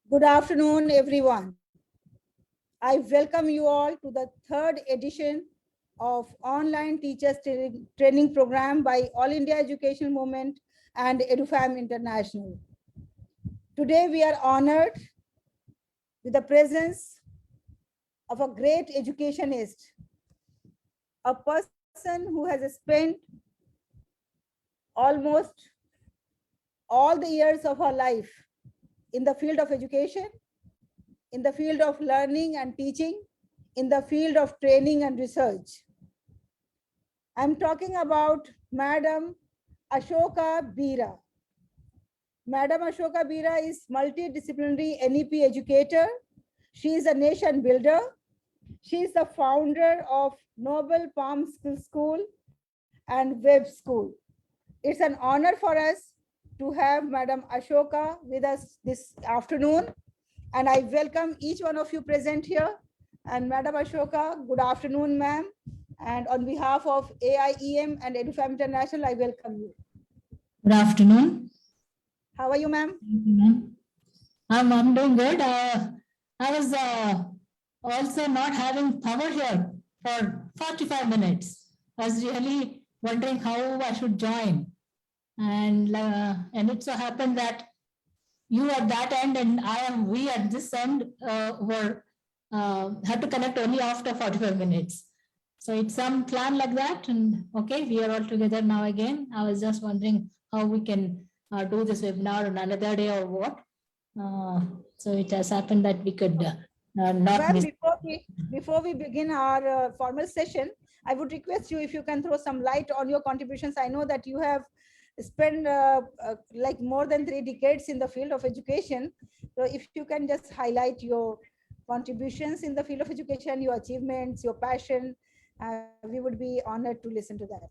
Good afternoon, everyone. I welcome you all to the third edition of Online Teachers Training Program by All India Education Movement and EduFam International. Today, we are honored with the presence of a great educationist, a person who has spent almost all the years of her life in the field of education, in the field of learning and teaching, in the field of training and research. I'm talking about Madam Ashoka Beera. Madam Ashoka Beera is multidisciplinary NEP educator. She is a nation builder. She is the founder of Noble Palm Skill School and Web School. It's an honor for us to have Madam Ashoka with us this afternoon. And I welcome each one of you present here. And Madam Ashoka, good afternoon, ma'am. And on behalf of AIEM and EduFam International, I welcome you. Good afternoon. How are you, ma'am? I'm doing good. I was also not having power here for 45 minutes. I was really wondering how I should join. And it so happened that you at that end and we at this end had to connect only after 45 minutes. So it's some plan like that. And okay, we are all together now again. I was just wondering how we can do this webinar on another day or what. So it has happened that we could not miss. Before we begin our formal session, I would request you if you can throw some light on your contributions. I know that you have spent like more than 3 decades in the field of education. So if you can just highlight your contributions in the field of education, your achievements, your passion, we would be honored to listen to that.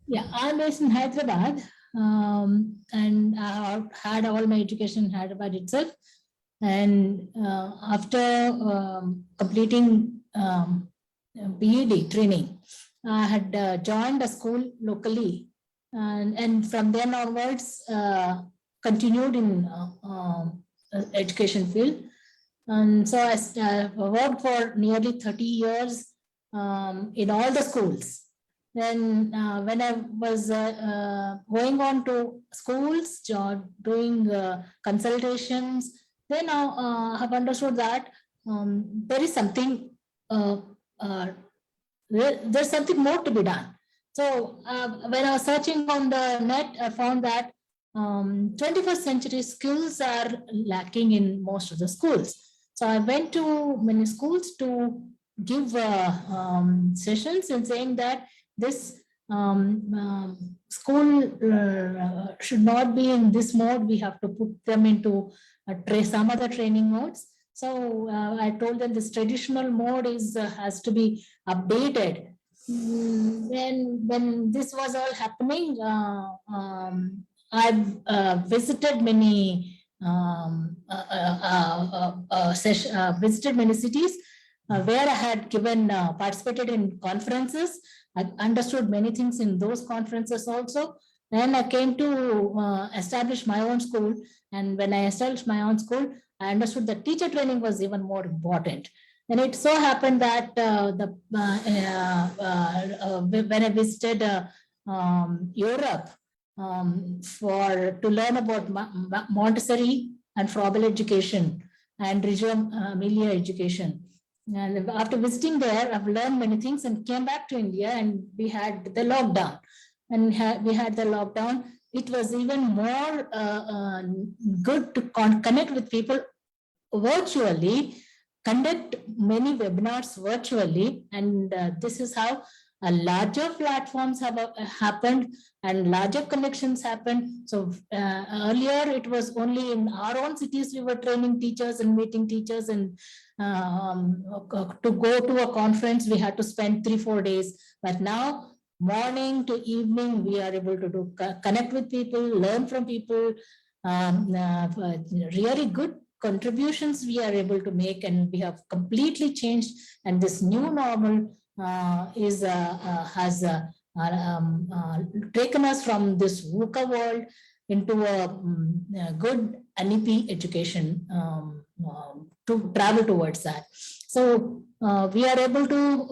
Yeah, I'm based in Hyderabad, and I had all my education in Hyderabad itself. And after completing BEd training, I had joined a school locally, and from then onwards continued in education field. And so I worked for nearly 30 years in all the schools. Then when I was going on to schools, doing consultations, then I have understood that there is something, there's something more to be done. So when I was searching on the net, I found that 21st century skills are lacking in most of the schools. So I went to many schools to give sessions and saying that this school should not be in this mode. We have to put them into some other training modes. So I told them this traditional mode has to be updated. When this was all happening, I've visited many visited many cities where I had participated in conferences. I understood many things in those conferences also. Then I came to establish my own school. And when I established my own school, I understood that teacher training was even more important. And it so happened that when I visited Europe to learn about Montessori and Froebel education and Reggio Emilia education. And after visiting there, I've learned many things and came back to India, and we had the lockdown. And we had the lockdown. It was even more good to connect with people virtually, conduct many webinars virtually. And this is how larger platforms have happened and larger connections happened. So earlier it was only in our own cities we were training teachers and meeting teachers, and to go to a conference we had to spend 3-4 days. But now morning to evening we are able to connect with people, learn from people, really good contributions we are able to make, and we have completely changed. And this new normal has taken us from this VUCA world into a good NEP education to travel towards that. So we are able to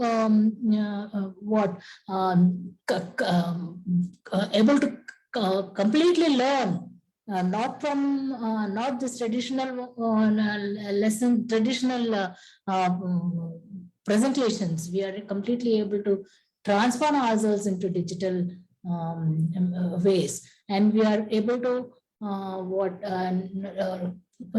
able to completely learn not from not this traditional traditional presentations. We are completely able to transform ourselves into digital ways, and we are able to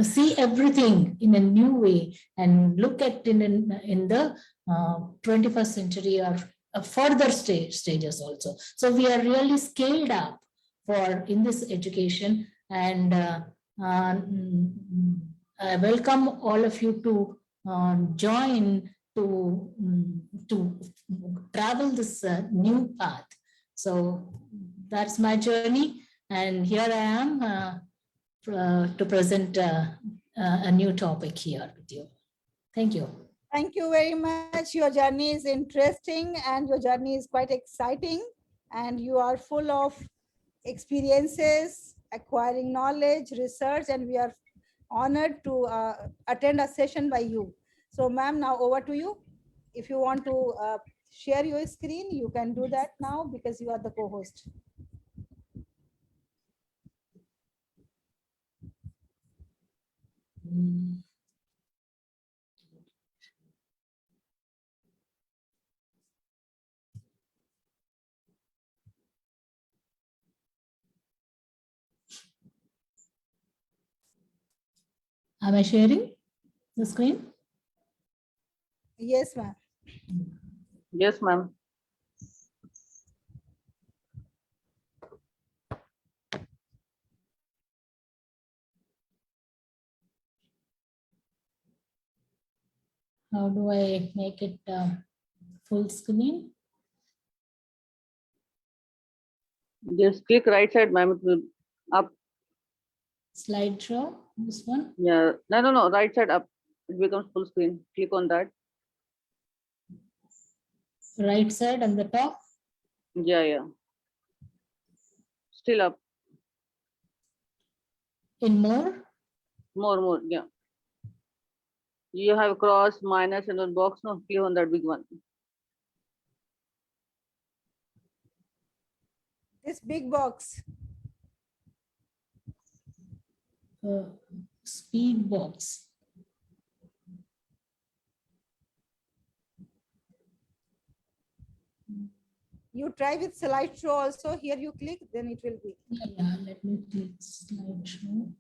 see everything in a new way and look at in the 21st century or further stages also. So we are really scaled up for in this education, and I welcome all of you to join to travel this new path. So that's my journey, and here I am to present a new topic here with you. Thank you. Thank you very much. Your journey is interesting and your journey is quite exciting, and you are full of experiences, acquiring knowledge, research, and we are honored to attend a session by you. So ma'am, now over to you. If you want to share your screen, you can do that now because you are the co-host. Am I sharing the screen? Yes, ma'am. Yes, ma'am. How do I make it full screen? Just click right side, ma'am. It will up. Slideshow, this one? Yeah. No. Right side up. It becomes full screen. Click on that. Right side and the top? Yeah. Still up. In more? More. Yeah. You have cross, minus, and one box. No, click on that big one. This big box. Speed box. You try with slideshow also. Here you click, then it will be. Yeah, let me click slideshow.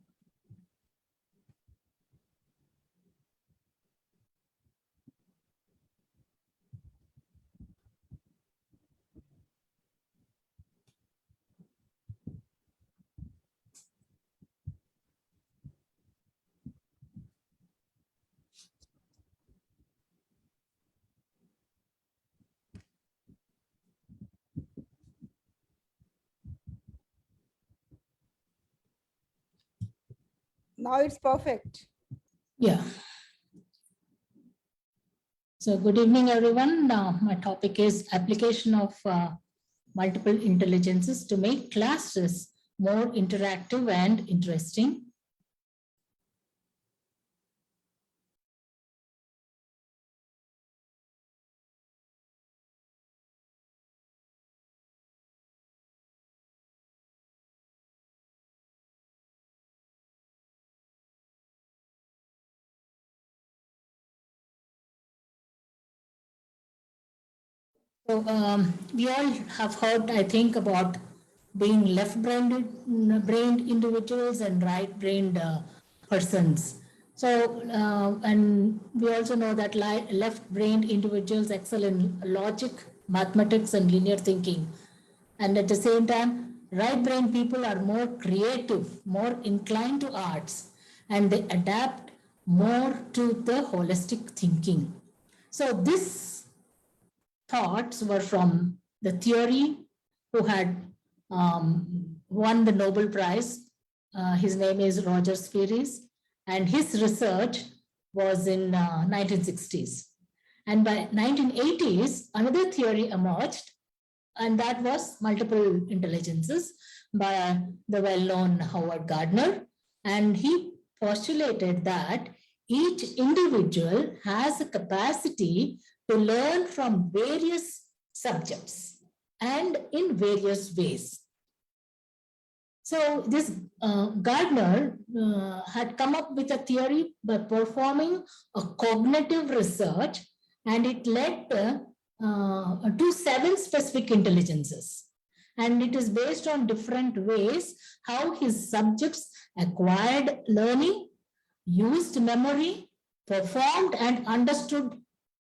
Now it's perfect. Yeah. So good evening, everyone. Now my topic is application of multiple intelligences to make classes more interactive and interesting. So we all have heard, I think, about being left-brained individuals and right-brained persons. So, and we also know that left-brained individuals excel in logic, mathematics, and linear thinking. And at the same time, right-brained people are more creative, more inclined to arts, and they adapt more to the holistic thinking. So this thoughts were from the theory who had won the Nobel Prize. His name is Roger Speirs, and his research was in 1960s. And by 1980s, another theory emerged, and that was multiple intelligences by the well-known Howard Gardner. And he postulated that each individual has a capacity to learn from various subjects and in various ways. So this Gardner had come up with a theory by performing a cognitive research, and it led to 7 specific intelligences. And it is based on different ways how his subjects acquired learning, used memory, performed and understood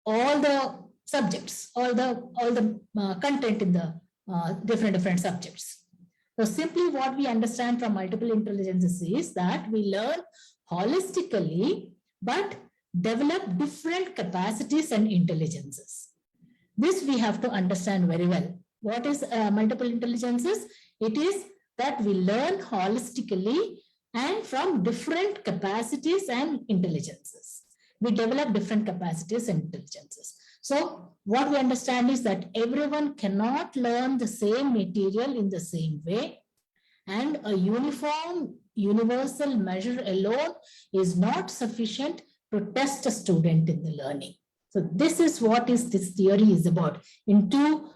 all the subjects, all the content in the different subjects. So simply what we understand from multiple intelligences is that we learn holistically, but develop different capacities and intelligences. This we have to understand very well. What is multiple intelligences? It is that we learn holistically and from different capacities and intelligences. We develop different capacities and intelligences. So what we understand is that everyone cannot learn the same material in the same way, and a uniform universal measure alone is not sufficient to test a student in the learning. So this is what this theory is about in 2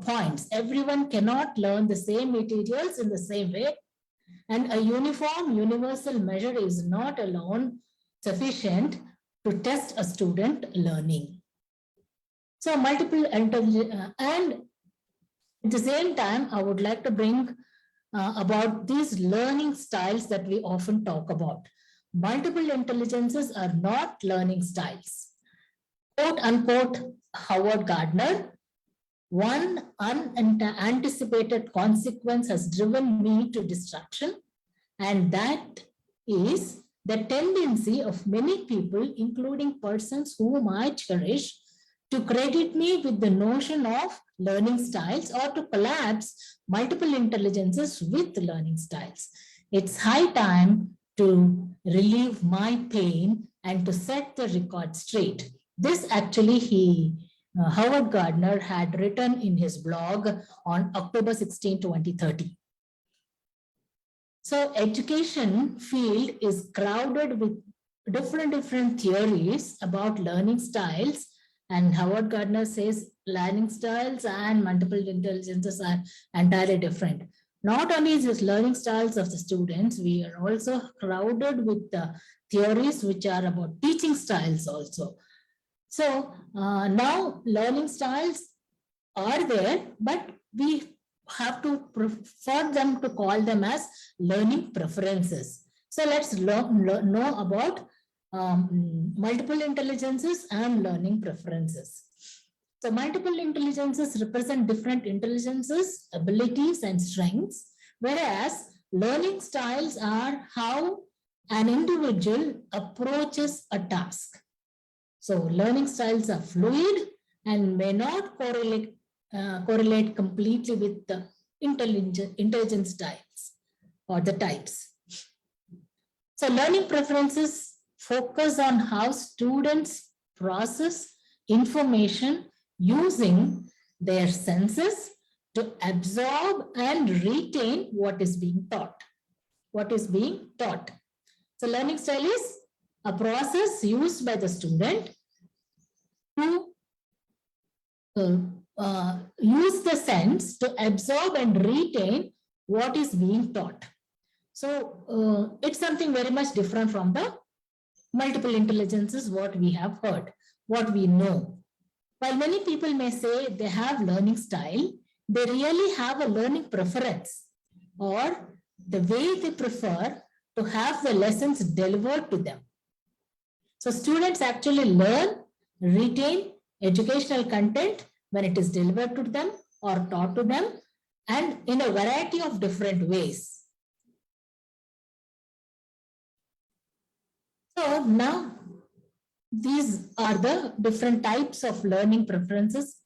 points. Everyone cannot learn the same materials in the same way, and a uniform universal measure is not alone sufficient to test a student learning. So multiple intelligence, and at the same time, I would like to bring about these learning styles that we often talk about. Multiple intelligences are not learning styles. Quote unquote, Howard Gardner, one unanticipated consequence has driven me to destruction, and that is the tendency of many people, including persons whom I cherish, to credit me with the notion of learning styles or to collapse multiple intelligences with learning styles. It's high time to relieve my pain and to set the record straight. This actually Howard Gardner had written in his blog on October 16, 2030. So education field is crowded with different theories about learning styles, and Howard Gardner says learning styles and multiple intelligences are entirely different. Not only is this learning styles of the students, we are also crowded with the theories which are about teaching styles also. So now learning styles are there, but we have to prefer them to call them as learning preferences. So let's know about multiple intelligences and learning preferences. So multiple intelligences represent different intelligences, abilities, and strengths, whereas learning styles are how an individual approaches a task. So learning styles are fluid and may not correlate completely with the intelligence styles or the types. So learning preferences focus on how students process information using their senses to absorb and retain what is being taught. So learning style is a process used by the student to use the sense to absorb and retain what is being taught. So it's something very much different from the multiple intelligences, what we have heard, what we know. While many people may say they have learning style, they really have a learning preference or the way they prefer to have the lessons delivered to them. So students actually learn, retain educational content when it is delivered to them or taught to them, and in a variety of different ways. So now these are the different types of learning preferences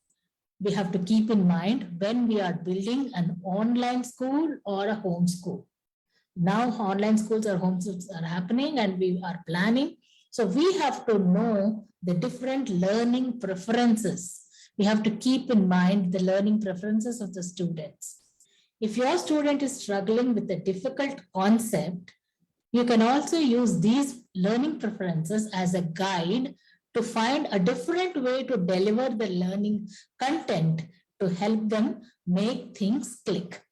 we have to keep in mind when we are building an online school or a home school. Now online schools or home schools are happening and we are planning. So we have to know the different learning preferences. We have to keep in mind the learning preferences of the students. If your student is struggling with a difficult concept, You can also use these learning preferences as a guide to find a different way to deliver the learning content to help them make things click.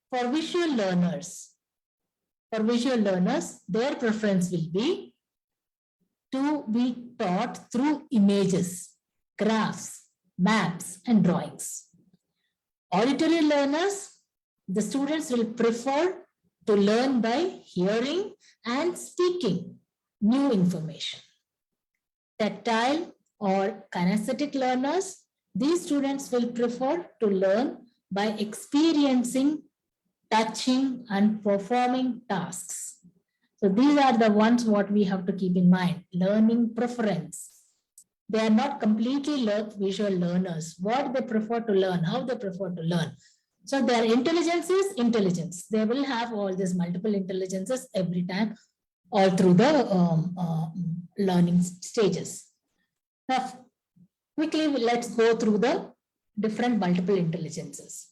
For visual learners, their preference will be to be taught through images, graphs, maps, and drawings. Auditory learners, the students will prefer to learn by hearing and speaking new information. Tactile or kinesthetic learners, these students will prefer to learn by experiencing, touching, and performing tasks. So these are the ones what we have to keep in mind. Learning preference. They are not completely visual learners. What they prefer to learn, how they prefer to learn. So their intelligence is intelligence. They will have all these multiple intelligences every time, all through the learning stages. Now, quickly, let's go through the different multiple intelligences.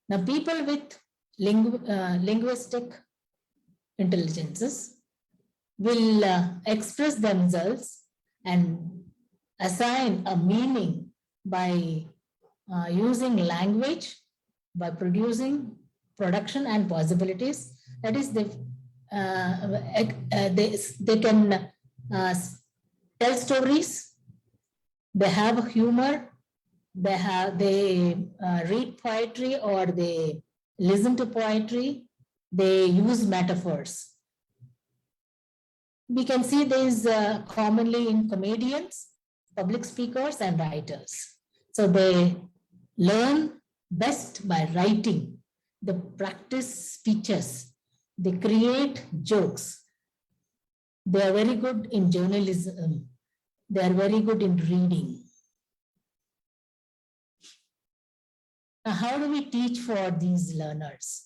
Now, people with linguistic intelligences will express themselves and assign a meaning by using language, by producing production and possibilities. That is, they can tell stories, they have humor, they read poetry or they listen to poetry, they use metaphors. We can see this commonly in comedians, public speakers, and writers. So they learn best by writing. They practice speeches. They create jokes. They are very good in journalism. They are very good in reading. Now, how do we teach for these learners?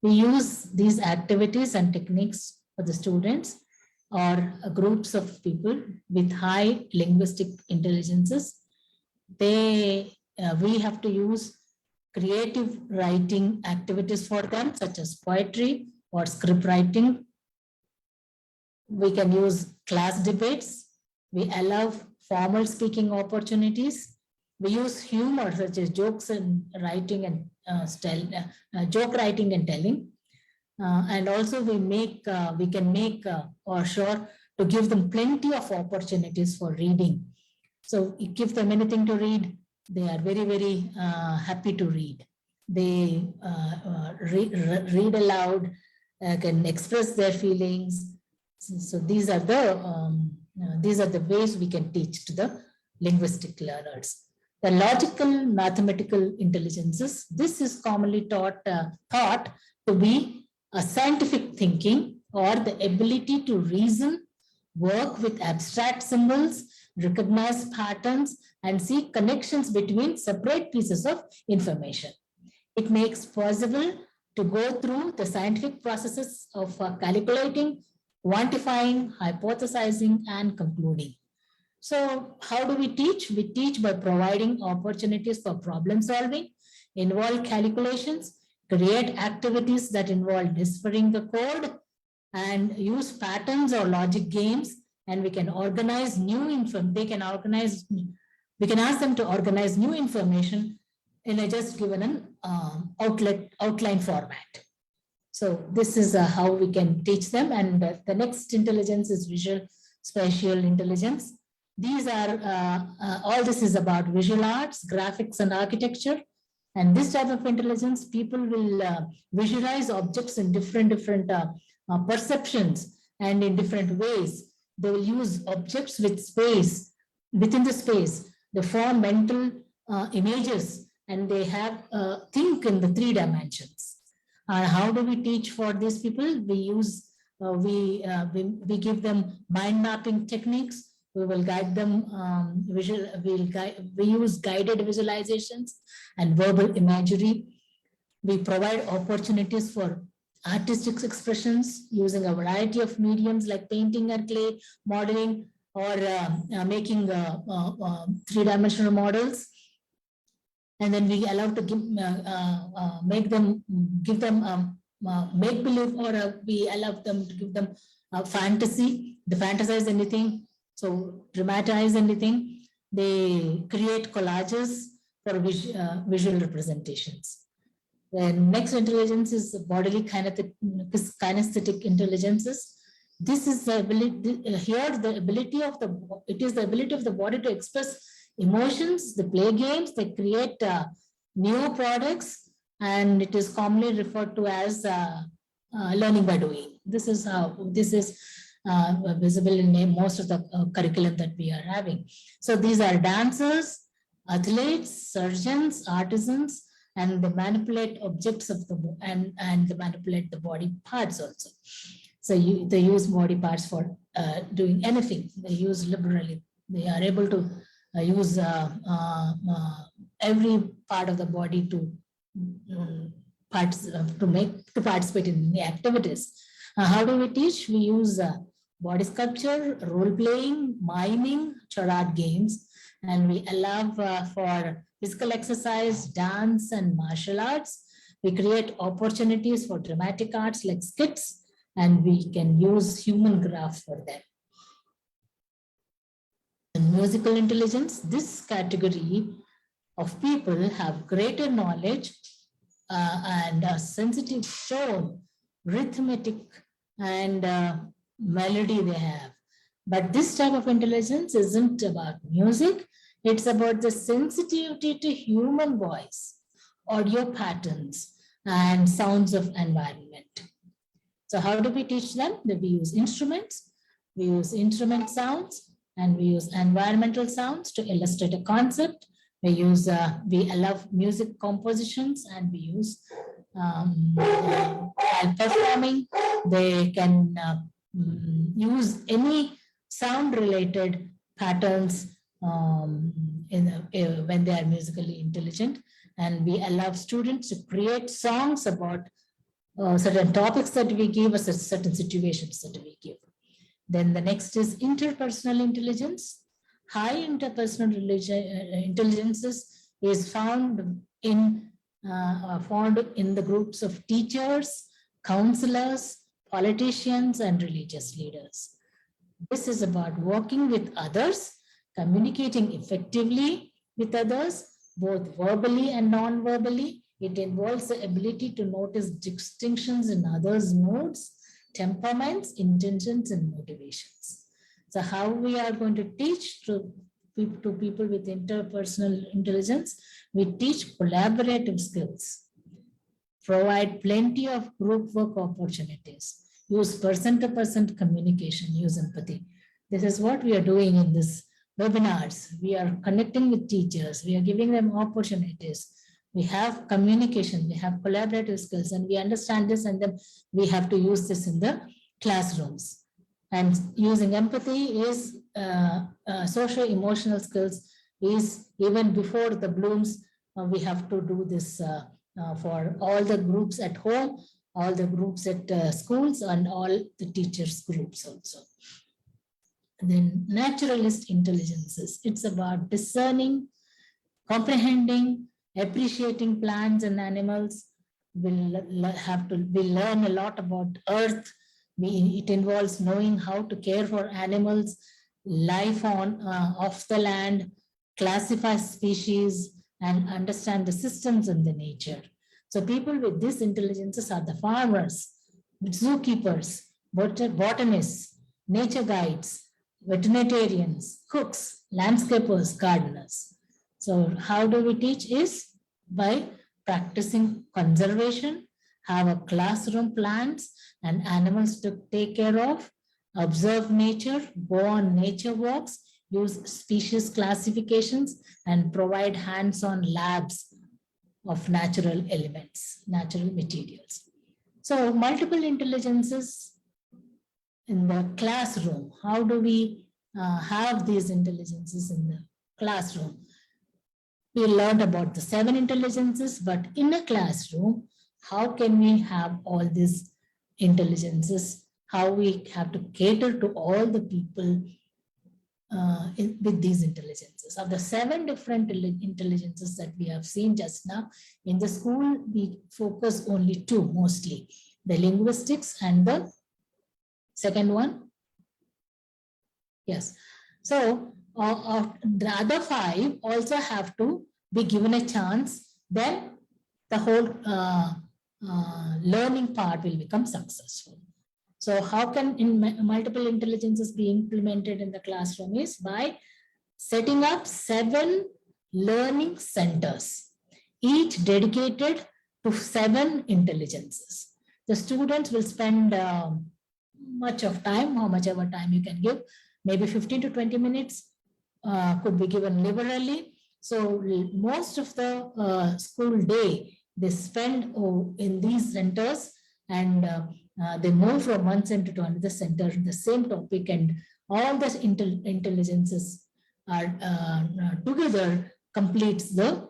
We use these activities and techniques for the students or groups of people with high linguistic intelligences. We have to use creative writing activities for them, such as poetry or script writing. We can use class debates. We allow formal speaking opportunities. We use humor, such as jokes and writing and joke writing and telling. And also we can make or sure to give them plenty of opportunities for reading. So you give them anything to read, they are very, very happy to read. They read aloud, can express their feelings. So these are the ways we can teach to the linguistic learners. The logical mathematical intelligences, this is commonly thought to be a scientific thinking or the ability to reason, work with abstract symbols, recognize patterns, and see connections between separate pieces of information. It makes possible to go through the scientific processes of calculating, quantifying, hypothesizing, and concluding. So how do we teach? We teach by providing opportunities for problem solving, involve calculations, create activities that involve deciphering the code, and use patterns or logic games. And we can organize new information. We can ask them to organize new information in a just given an outline format. So this is how we can teach them. And the next intelligence is visual spatial intelligence. These are, all this is about visual arts, graphics, and architecture. And this type of intelligence, people will visualize objects in different perceptions and in different ways. They will use objects with space, within the space. They form mental images and they have think in the 3 dimensions. How do we teach for these people? We use, we give them mind mapping techniques. We will guide them, we use guided visualizations and verbal imagery. We provide opportunities for artistic expressions using a variety of mediums like painting and clay, modeling, or making 3-dimensional models. And then we allow to give them make believe, or we allow them to give them fantasy, they fantasize anything, so dramatize anything. They create collages for visual representations. The next intelligence is bodily kinesthetic intelligences. This is the ability here. The ability of it is the ability of the body to express emotions. They play games. They create new products, and it is commonly referred to as learning by doing. This is how this is visible in most of the curriculum that we are having. So these are dancers, athletes, surgeons, artisans, and they manipulate objects of the and they manipulate the body parts also. So they use body parts for doing anything. They use liberally. They are able to use every part of the body to participate in the activities. How do we teach? We use body sculpture, role playing, miming, charade games, and we allow for physical exercise, dance, and martial arts. We create opportunities for dramatic arts like skits, and we can use human graphs for them. And musical intelligence, this category of people have greater knowledge and a sensitive tone, rhythmic, and melody they have. But this type of intelligence isn't about music. It's about the sensitivity to human voice, audio patterns, and sounds of environment. So how do we teach them? We use instruments, we use instrument sounds, and we use environmental sounds to illustrate a concept. We allow music compositions, and we use while performing, they can use any sound-related patterns when they are musically intelligent, and we allow students to create songs about certain topics that we give or certain situations that we give. Then the next is interpersonal intelligence. High interpersonal intelligences is found in the groups of teachers, counselors, politicians, and religious leaders. This is about working with others, communicating effectively with others, both verbally and non-verbally. It involves the ability to notice distinctions in others' moods, temperaments, intentions, and motivations. So how we are going to teach to people with interpersonal intelligence? We teach collaborative skills, provide plenty of group work opportunities, use person-to-person communication, use empathy. This is what we are doing in this webinars. We are connecting with teachers. We are giving them opportunities. We have communication, we have collaborative skills, and we understand this, and then we have to use this in the classrooms. And using empathy is social-emotional skills is even before the Blooms, we have to do this for all the groups at home, all the groups at schools, and all the teachers' groups also. And then naturalist intelligences, it's about discerning, comprehending, appreciating plants and animals. We'll learn a lot about earth. It involves knowing how to care for animals, life on off the land, classify species, and understand the systems in the nature. So people with these intelligences are the farmers, zookeepers, botanists, nature guides, veterinarians, cooks, landscapers, gardeners. So how do we teach is by practicing conservation, have a classroom plants and animals to take care of, observe nature, go on nature walks, use species classifications, and provide hands-on labs of natural elements, natural materials. So multiple intelligences in the classroom. How do we have these intelligences in the classroom? We learned about the 7 intelligences, but in a classroom, how can we have all these intelligences? How we have to cater to all the people with these intelligences. Of the 7 different intelligences that we have seen just now, in the school, we focus only 2 mostly, the linguistics and the second one. Yes. So the other 5 also have to be given a chance, then the whole learning part will become successful. So how can multiple intelligences be implemented in the classroom is by setting up 7 learning centers, each dedicated to 7 intelligences. The students will spend much of time, how much ever time you can give, maybe 15 to 20 minutes could be given liberally. So most of the school day they spend in these centers, and they move from one center to another center, the same topic, and all the intelligences are together completes the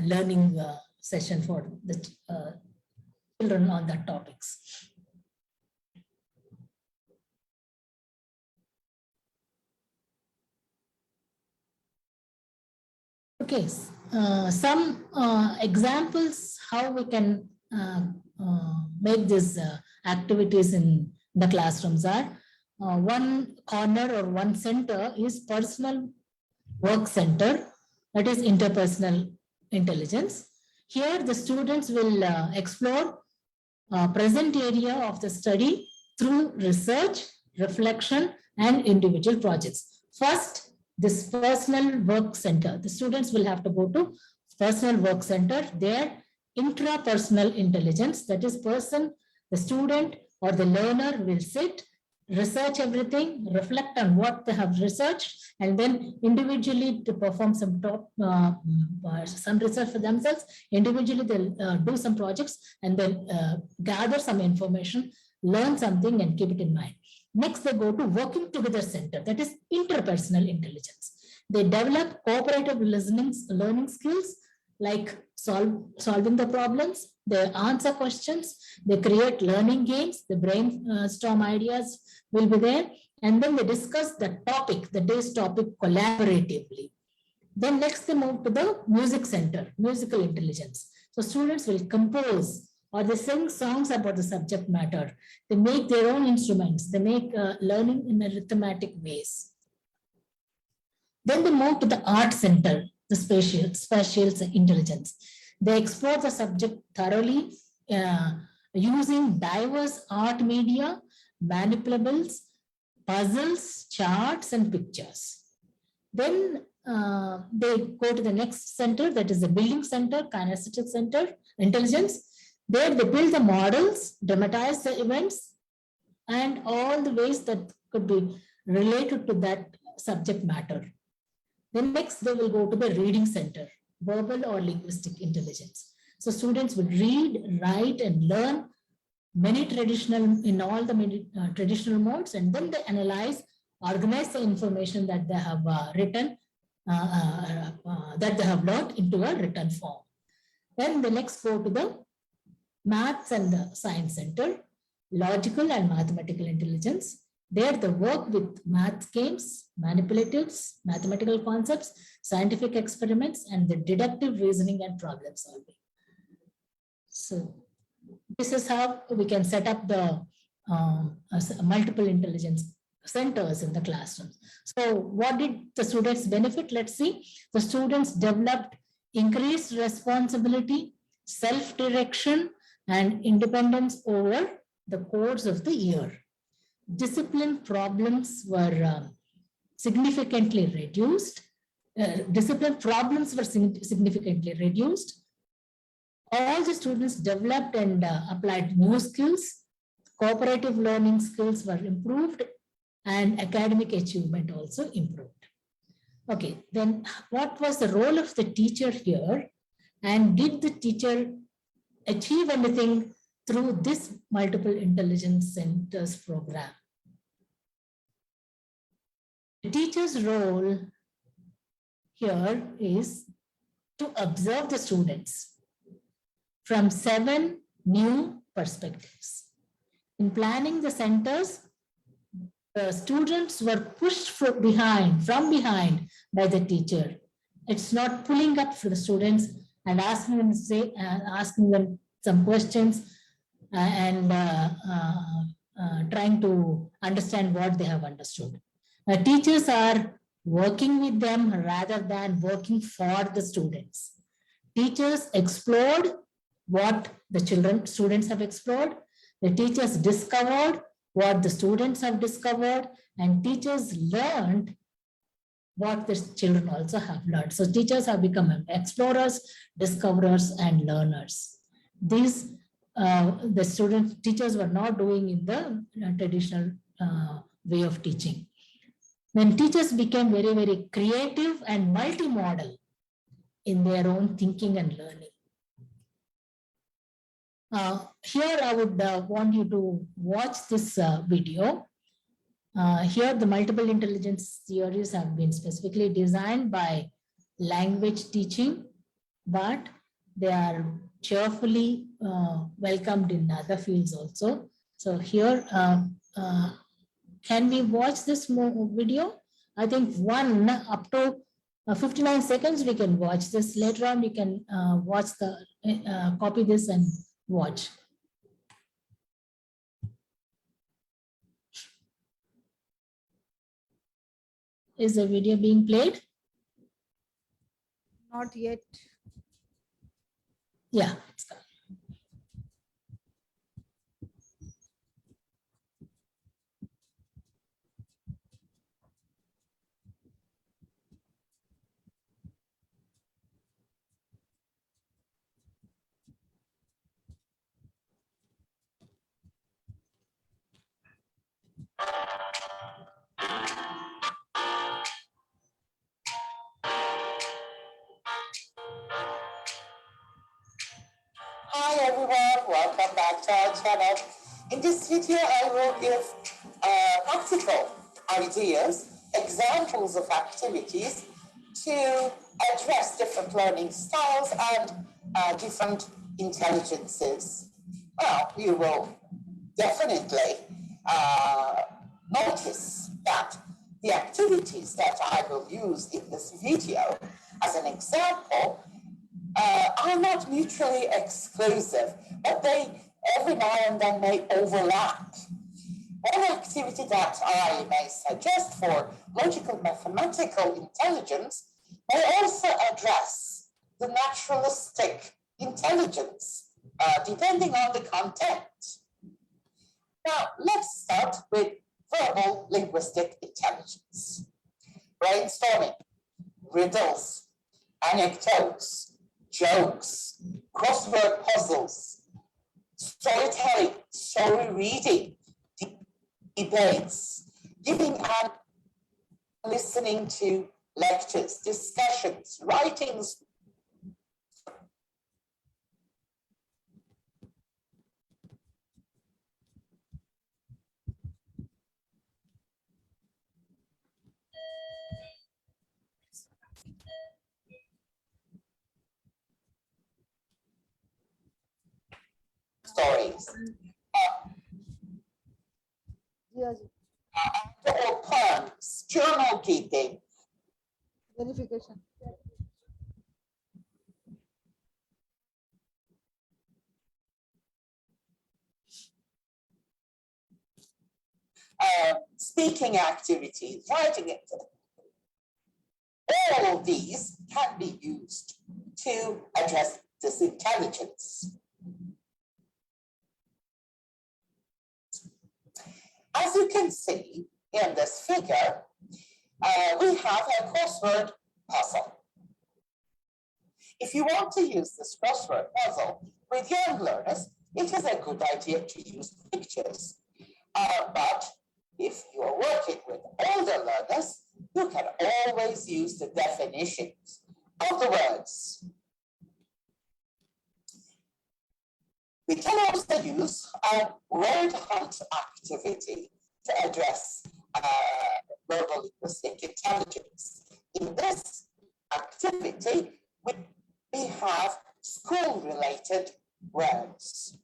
learning session for the children on that topics. Okay, some examples how we can make these activities in the classrooms are one corner or one center is personal work center, that is interpersonal intelligence. Here the students will explore present area of the study through research, reflection, and individual projects. First, this personal work center. The students will have to go to personal work center. There, intrapersonal intelligence, that is person, the student or the learner will sit, research everything, reflect on what they have researched, and then individually to perform some research for themselves. Individually, they'll do some projects and then gather some information, learn something and keep it in mind. Next, they go to working together center, that is interpersonal intelligence. They develop cooperative learning skills like solving the problems, they answer questions, they create learning games, the brainstorm ideas will be there, and then they discuss the topic, the day's topic collaboratively. Then next they move to the music center, musical intelligence. So students will compose or they sing songs about the subject matter. They make their own instruments. They make learning in a rhythmatic ways. Then they move to the art center, the spatial intelligence. They explore the subject thoroughly using diverse art media, manipulables, puzzles, charts, and pictures. Then they go to the next center, that is the building center, kinesthetic center, intelligence. There they build the models, dramatize the events, and all the ways that could be related to that subject matter. Then next they will go to the reading center, verbal or linguistic intelligence. So students will read, write, and learn many in all the traditional modes, and then they analyze, organize the information that they have written, that they have learned into a written form. Then the next go to the maths and the science center, logical and mathematical intelligence. There they work with math games, manipulatives, mathematical concepts, scientific experiments, and the deductive reasoning and problem solving. So this is how we can set up the multiple intelligence centers in the classrooms. So what did the students benefit? Let's see. The students developed increased responsibility, self-direction, and independence over the course of the year. Discipline problems were significantly reduced. Significantly reduced. All the students developed and applied new skills. Cooperative learning skills were improved, and academic achievement also improved. Okay, then what was the role of the teacher here? And did the teacher achieve anything through this multiple intelligence centers program? The teacher's role here is to observe the students from 7 new perspectives. In planning the centers, the students were pushed from behind by the teacher. It's not pulling up for the students and asking them some questions and trying to understand what they have understood. Teachers are working with them rather than working for the students. Teachers explored what the students have explored. The teachers discovered what the students have discovered, and teachers learned what the children also have learned. So teachers have become explorers, discoverers, and learners. These the teachers were not doing in the traditional way of teaching. Then teachers became very, very creative and multimodal in their own thinking and learning. Here I would want you to watch this video. Here the multiple intelligence theories have been specifically designed by language teaching, but they are cheerfully welcomed in other fields also. So here, can we watch this video? I think one up to 59 seconds we can watch this. Later on, you can watch copy this and watch. Is the video being played? Not yet. Yeah, it's coming. Hi everyone, welcome back to our channel. In this video, I will give practical ideas, examples of activities to address different learning styles and different intelligences. Well, you will definitely notice that the activities that I will use in this video as an example are not mutually exclusive, but they every now and then may overlap. One activity that I may suggest for logical mathematical intelligence may also address the naturalistic intelligence, depending on the content. Now, let's start with verbal linguistic intelligence. Brainstorming, riddles, anecdotes, jokes, crossword puzzles, storytelling, story reading, debates, giving and listening to lectures, discussions, writings. Stories. Yes. Or poems, journal keeping. Verification. Speaking activities, writing it. All of these can be used to address this intelligence. As you can see in this figure, we have a crossword puzzle. If you want to use this crossword puzzle with young learners, it is a good idea to use pictures. But if you are working with older learners, you can always use the definitions of the words. We can also use a word hunt activity to address verbal linguistic intelligence. In this activity, we have school-related words.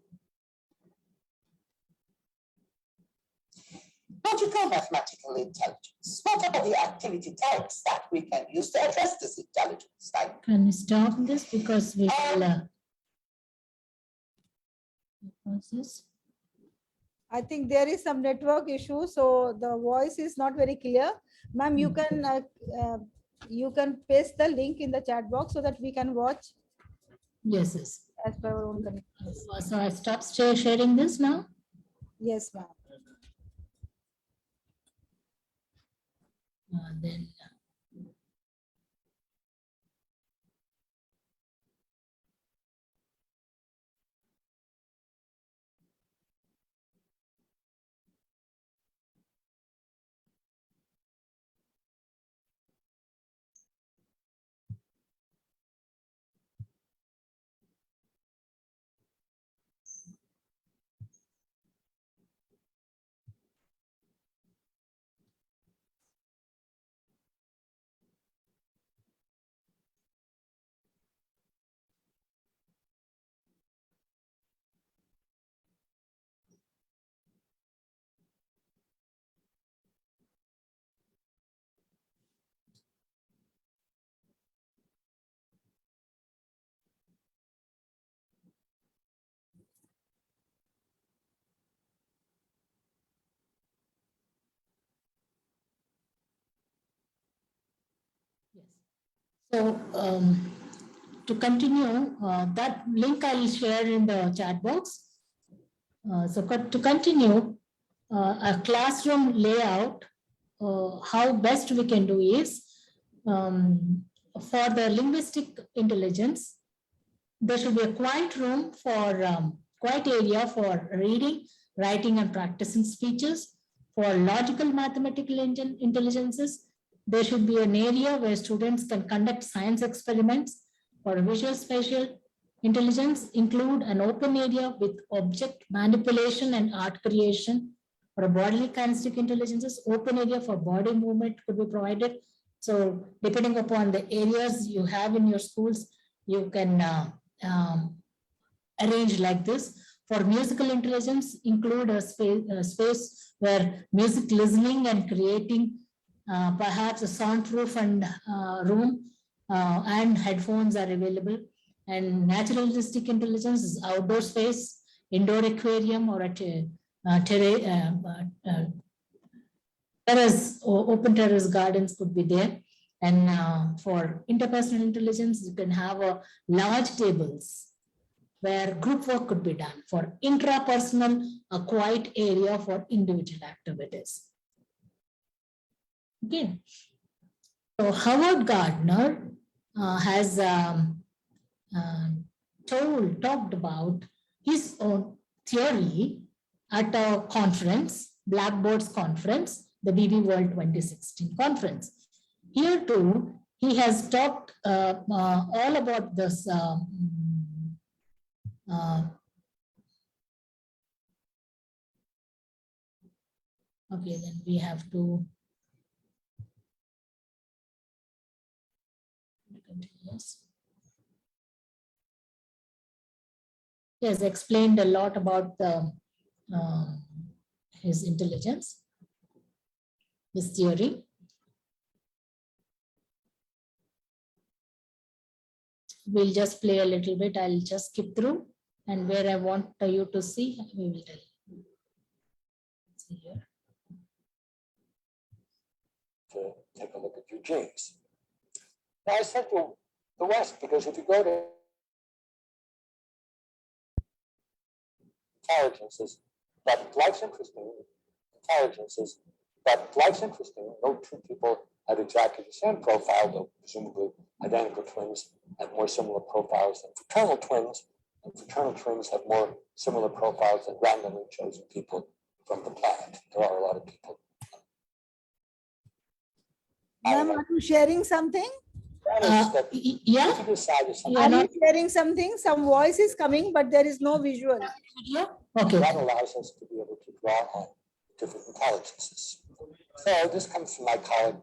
Logical mathematical community types that we can use to address this intelligence type. Can you stop this because we will. What's this? I think there is some network issue, so the voice is not very clear. Ma'am, you can paste the link in the chat box so that we can watch Yes, yes. as per our own convenience. So I stop sharing this now. Yes, ma'am. Then yes. So to continue, that link I'll share in the chat box. To continue, a classroom layout, how best we can do is, for the linguistic intelligence, there should be a quiet room for quiet area for reading, writing, and practicing speeches. For logical mathematical intelligences, there should be an area where students can conduct science experiments. For visual spatial intelligence, include an open area with object manipulation and art creation. For bodily kinesthetic intelligences, open area for body movement could be provided. So depending upon the areas you have in your schools, you can arrange like this. For musical intelligence, include a space where music listening and creating, perhaps a soundproof and room and headphones are available. And naturalistic intelligence is outdoor space, indoor aquarium, or a terrace, or open terrace gardens could be there. And for interpersonal intelligence, you can have a large tables where group work could be done. For intrapersonal, a quiet area for individual activities. Okay. So Howard Gardner has talked about his own theory at a conference, Blackboard's conference, the BB World 2016 conference. Here too, he has talked all about this okay, then we have to continue. He has explained a lot about the his intelligence, his theory. We'll just play a little bit. I'll just skip through, and where I want you to see, we will tell you. See here. To take a look at your genes. Now I said the West because if you go to intelligences, that life's interesting. Intelligences, that life's interesting. No two people have exactly the same profile, though presumably identical twins have more similar profiles than fraternal twins, and fraternal twins have more similar profiles than randomly chosen people from the planet. There are a lot of people. Ma'am, are you sharing something? Yeah. Are you sharing something? Some voice is coming, but there is no visual. Okay. That allows us to be able to draw on different intelligences. So this comes from my colleague,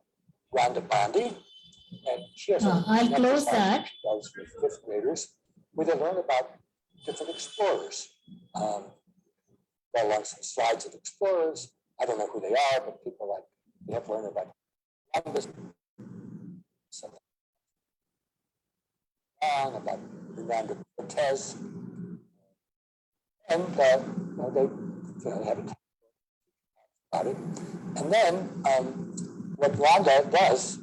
Rhonda Bondi, and she has I'll close that. She does with fifth graders, where they learn about different explorers. They'll learn some slides of explorers. I don't know who they are, but people like, we have to learn about longest on about Hernando Cortez, and they have a about it. And then what Wanda does.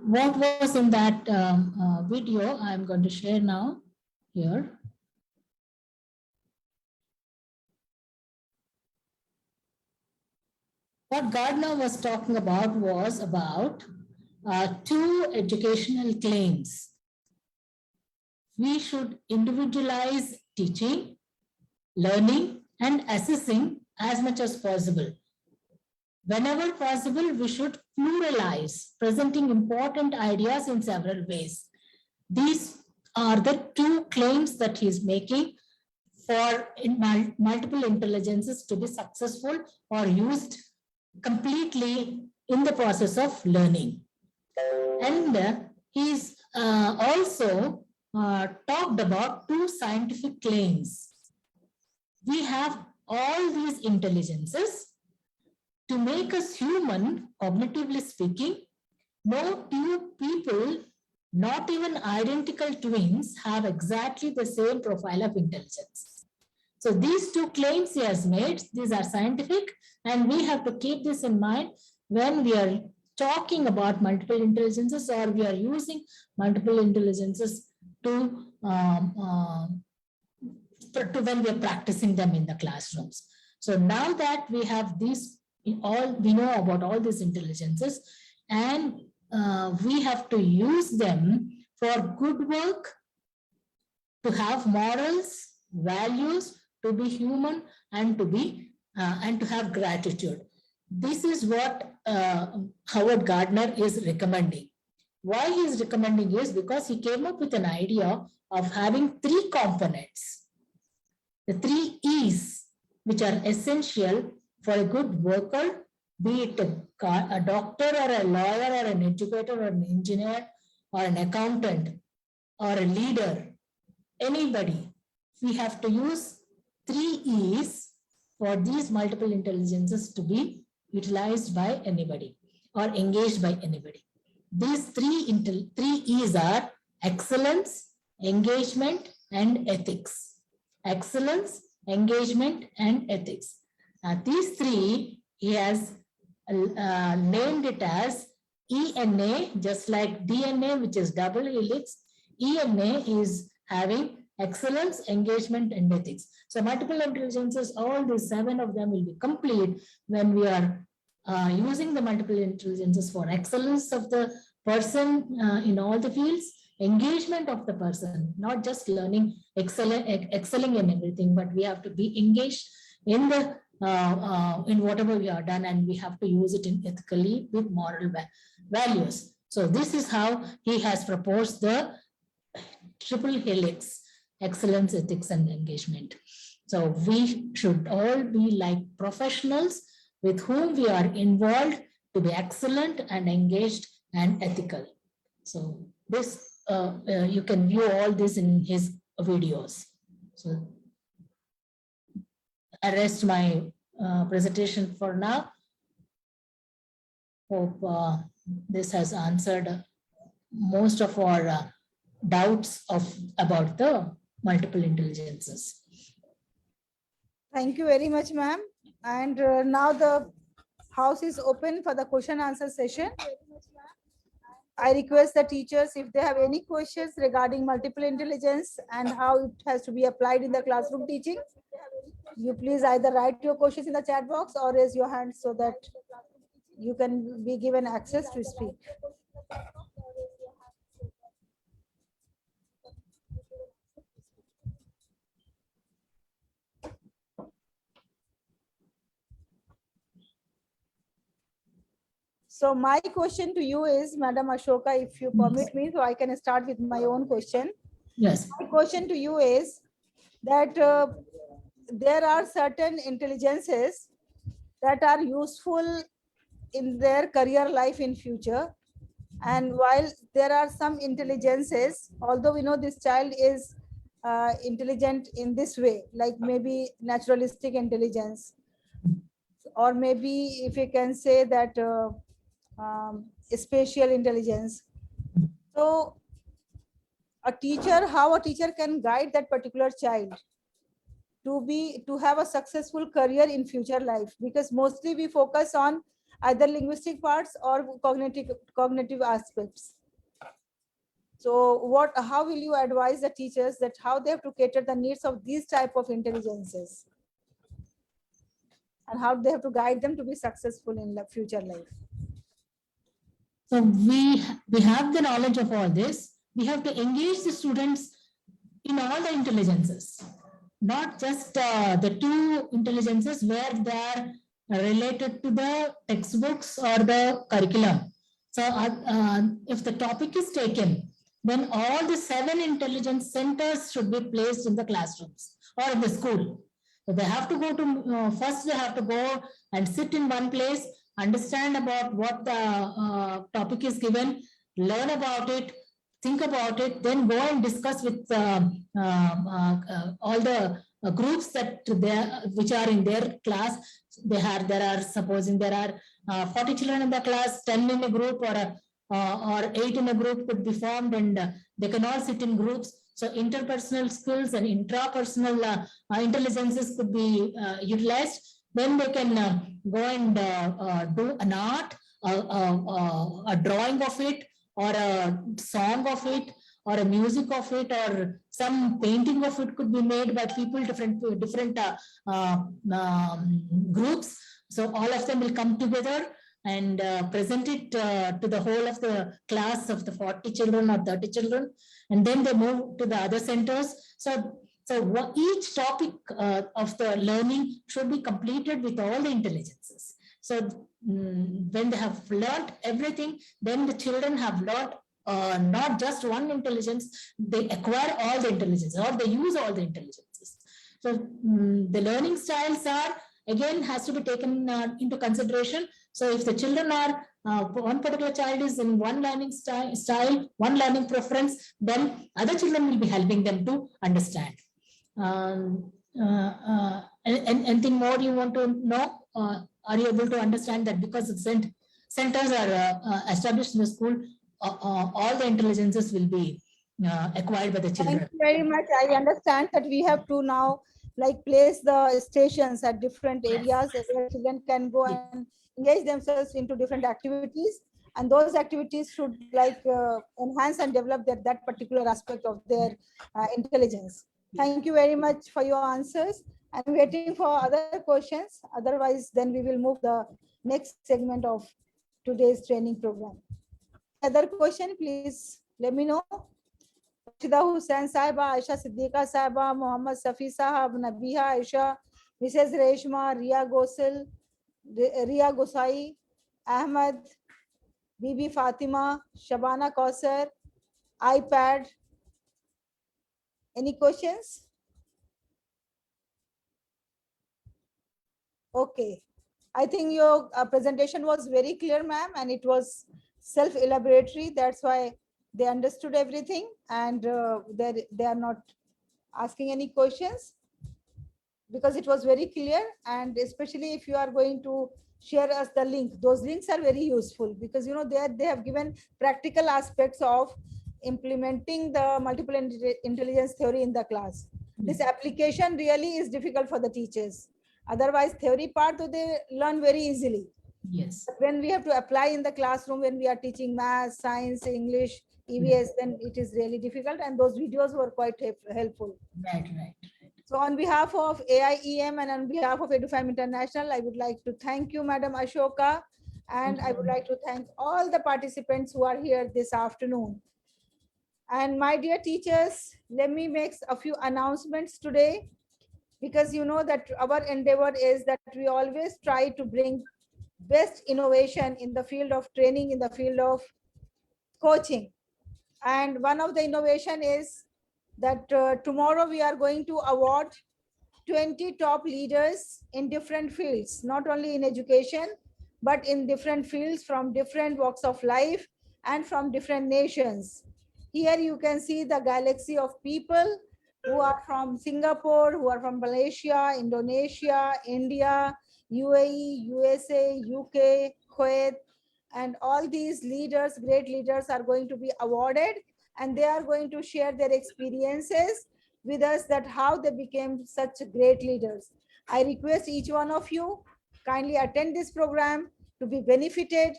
What was in that video, I'm going to share now here. What Gardner was talking about was about two educational claims. We should individualize teaching, learning, and assessing as much as possible. Whenever possible, we should pluralize, presenting important ideas in several ways. These are the two claims that he's making for multiple intelligences to be successful or used completely in the process of learning. And he's also talked about two scientific claims. We have all these intelligences. To make us human, cognitively speaking, no two people, not even identical twins, have exactly the same profile of intelligence. So these two claims he has made, these are scientific, and we have to keep this in mind when we are talking about multiple intelligences or we are using multiple intelligences to when we are practicing them in the classrooms. So now that we have these, we know about all these intelligences, and we have to use them for good work, to have morals, values, to be human, and to be and to have gratitude. This is what Howard Gardner is recommending. Why he is recommending is because he came up with an idea of having three components, the three E's, which are essential for a good worker, be it a doctor or a lawyer or an educator or an engineer or an accountant or a leader, anybody. We have to use three E's for these multiple intelligences to be utilized by anybody or engaged by anybody. These three E's are excellence, engagement, and ethics. Excellence, engagement, and ethics. These three, he has named it as ENA, just like DNA, which is double helix. ENA is having excellence, engagement, and ethics. So multiple intelligences, all these 7 of them will be complete when we are using the multiple intelligences for excellence of the person in all the fields, engagement of the person, not just learning, excelling in everything, but we have to be engaged in the in whatever we are done, and we have to use it in ethically with moral values. So this is how he has proposed the triple helix: excellence, ethics, and engagement. So we should all be like professionals with whom we are involved to be excellent and engaged and ethical. So this you can view all this in his videos. So I rest my presentation for now. Hope this has answered most of our doubts about the multiple intelligences. Thank you very much, ma'am. And now the house is open for the question answer session. I request the teachers, if they have any questions regarding multiple intelligence and how it has to be applied in the classroom teaching, you please either write your questions in the chat box or raise your hand so that you can be given access to speak. So my question to you is, Madam Ashoka, if you permit me, so I can start with my own question. Yes. My question to you is that there are certain intelligences that are useful in their career life in future. And while there are some intelligences, although we know this child is intelligent in this way, like maybe naturalistic intelligence, or maybe if you can say that spatial intelligence. So how a teacher can guide that particular child to have a successful career in future life, because mostly we focus on either linguistic parts or cognitive aspects. So how will you advise the teachers that how they have to cater the needs of these type of intelligences, and how they have to guide them to be successful in the future life? So we have the knowledge of all this. We have to engage the students in all the intelligences, not just the two intelligences where they are related to the textbooks or the curriculum. So if the topic is taken, then all the 7 intelligence centers should be placed in the classrooms or in the school. So they have to go to, first they have to go and sit in one place, understand about what the topic is given, learn about it, think about it, then go and discuss with all the groups which are in their class. There are supposing there are 40 children in the class, 10 in a group, or 8 in a group could be formed, and they can all sit in groups. So interpersonal skills and intrapersonal intelligences could be utilized. Then they can go and do an art, a drawing of it, or a song of it, or a music of it, or some painting of it could be made by people, different groups. So all of them will come together and present it to the whole of the class of the 40 children or 30 children, and then they move to the other centers. So each topic of the learning should be completed with all the intelligences. So when they have learned everything, then the children have learned not just one intelligence, they acquire all the intelligences, or they use all the intelligences. So the learning styles are, again, has to be taken into consideration. So if the children are, one particular child is in one learning style, one learning preference, then other children will be helping them to understand. Anything more you want to know? Are you able to understand that because the centers are established in the school, all the intelligences will be acquired by the children? Thank you very much. I understand that we have to now place the stations at different areas where children can go and engage themselves into different activities, and those activities should enhance and develop that particular aspect of their intelligence. Thank you very much for your answers. I'm waiting for other questions. Otherwise, then we will move the next segment of today's training program. Other question, please let me know. Rashida Hussain Saiba, Aisha Siddiqa Saiba, Muhammad Safi Sahab, Nabiha Aisha, Mrs. Reshma, Ria Gosai, Ahmed, Bibi Fatima, Shabana Kausar, iPad. Any questions? Okay. I think your presentation was very clear, ma'am, and it was self-elaboratory. That's why they understood everything, and they are not asking any questions because it was very clear. And especially if you are going to share us the link, those links are very useful because they have given practical aspects of implementing the multiple intelligence theory in the class. This application really is difficult for the teachers. Otherwise, theory part they learn very easily. Yes. But when we have to apply in the classroom, when we are teaching math, science, English, EVS, then it is really difficult. And those videos were quite helpful. Right. So on behalf of AIEM and on behalf of EduFam International, I would like to thank you, Madam Ashoka. And I would like to thank all the participants who are here this afternoon. And my dear teachers, let me make a few announcements today, because you know that our endeavor is that we always try to bring best innovation in the field of training, in the field of coaching. And one of the innovation is that tomorrow we are going to award 20 top leaders in different fields, not only in education, but in different fields from different walks of life and from different nations. Here you can see the galaxy of people who are from Singapore, who are from Malaysia, Indonesia, India, UAE, USA, UK, Kuwait, and all these leaders, great leaders, are going to be awarded, and they are going to share their experiences with us, that how they became such great leaders. I request each one of you kindly attend this program to be benefited.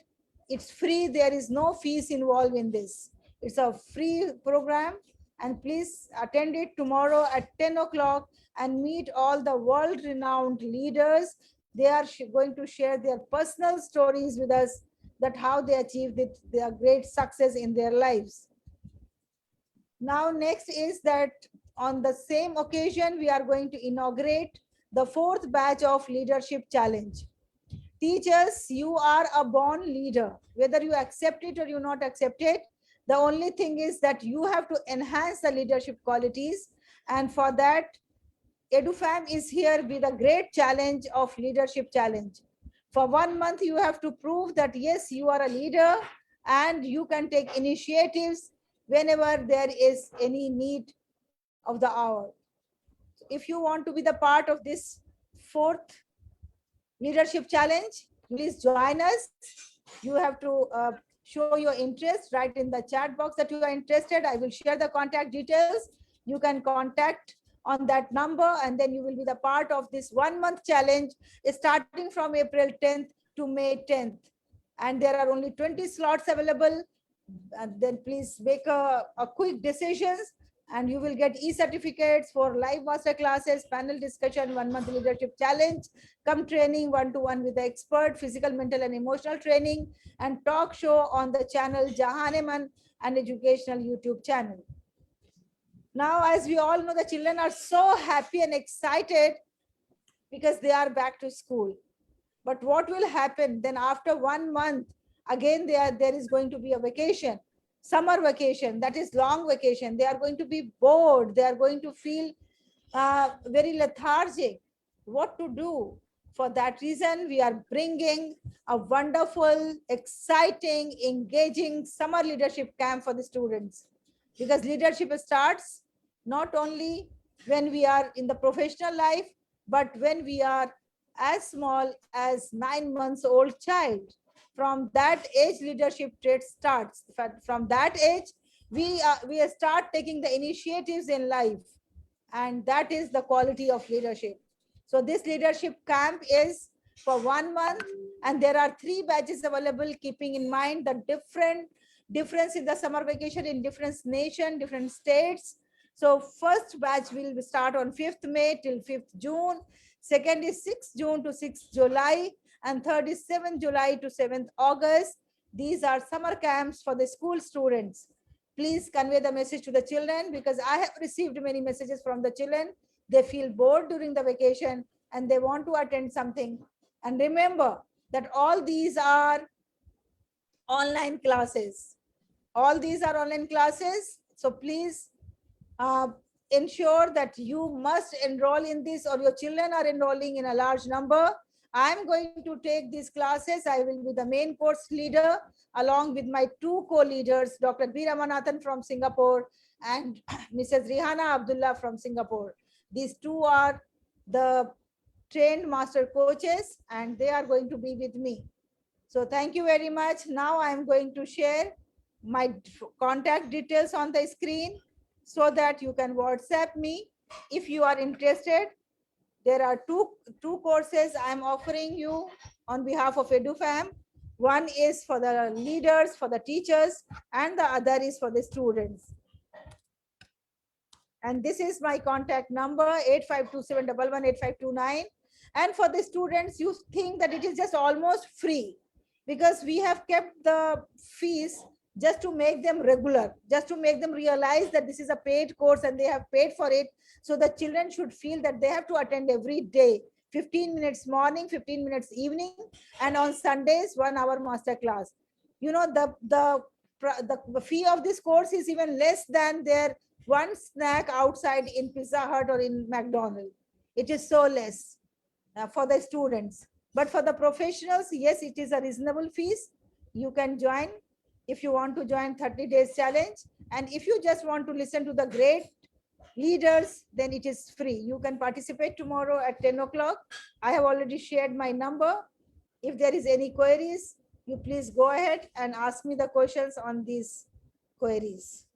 It's free. There is no fees involved in this. It's a free program, and please attend it tomorrow at 10 o'clock and meet all the world renowned leaders. They are going to share their personal stories with us, that how they achieved it, their great success in their lives. Now, next is that on the same occasion, we are going to inaugurate the 4th batch of Leadership Challenge. Teachers, you are a born leader, whether you accept it or you not accept it. The only thing is that you have to enhance the leadership qualities. And for that, EduFam is here with a great challenge of Leadership Challenge. For 1 month, you have to prove that yes, you are a leader and you can take initiatives whenever there is any need of the hour. If you want to be the part of this 4th Leadership Challenge, please join us. You have to show your interest, write in the chat box that you are interested. I will share the contact details. You can contact on that number, and then you will be the part of this 1 month challenge starting from April 10th to May 10th. And there are only 20 slots available. And then please make a quick decisions, and you will get e-certificates for live master classes, panel discussion, 1 month leadership challenge, come training one-to-one with the expert, physical, mental, and emotional training, and talk show on the channel JAHAN-E and educational YouTube channel. Now, as we all know, the children are so happy and excited because they are back to school. But what will happen then after 1 month? Again, there is going to be a vacation, summer vacation, that is long vacation. They are going to be bored. They are going to feel very lethargic. What to do? For that reason, we are bringing a wonderful, exciting, engaging summer leadership camp for the students. Because leadership starts not only when we are in the professional life, but when we are as small as 9 months old child. From that age, leadership trait starts. From that age, we start taking the initiatives in life, and that is the quality of leadership. So this leadership camp is for 1 month, and there are 3 batches available, keeping in mind the difference in the summer vacation in different nations, different states. So first batch will start on 5th May till 5th June. Second is 6th June to 6th July. And third is 7th July to 7th August. These are summer camps for the school students. Please convey the message to the children, because I have received many messages from the children. They feel bored during the vacation and they want to attend something. And remember that all these are online classes. All these are online classes. So please ensure that you must enroll in this, or your children are enrolling in a large number. I'm going to take these classes. I will be the main course leader along with my 2 co-leaders, Dr. Beera from Singapore and Mrs. Rihana Abdullah from Singapore. These 2 are the trained master coaches, and they are going to be with me. So thank you very much. Now I'm going to share my contact details on the screen so that you can WhatsApp me if you are interested. There are two courses I'm offering you on behalf of EduFam. One is for the leaders, for the teachers, and the other is for the students. And this is my contact number, 8527118529. And for the students, you think that it is just almost free, because we have kept the fees just to make them regular, just to make them realize that this is a paid course and they have paid for it. So the children should feel that they have to attend every day, 15 minutes morning, 15 minutes evening, and on Sundays, 1 hour master class. You know, the fee of this course is even less than their one snack outside in Pizza Hut or in McDonald's. It is so less for the students. But for the professionals, yes, it is a reasonable fees. You can join if you want to join 30 days challenge. And if you just want to listen to the great leaders, then it is free. You can participate tomorrow at 10 o'clock. I have already shared my number. If there is any queries, you please go ahead and ask me the questions on these queries.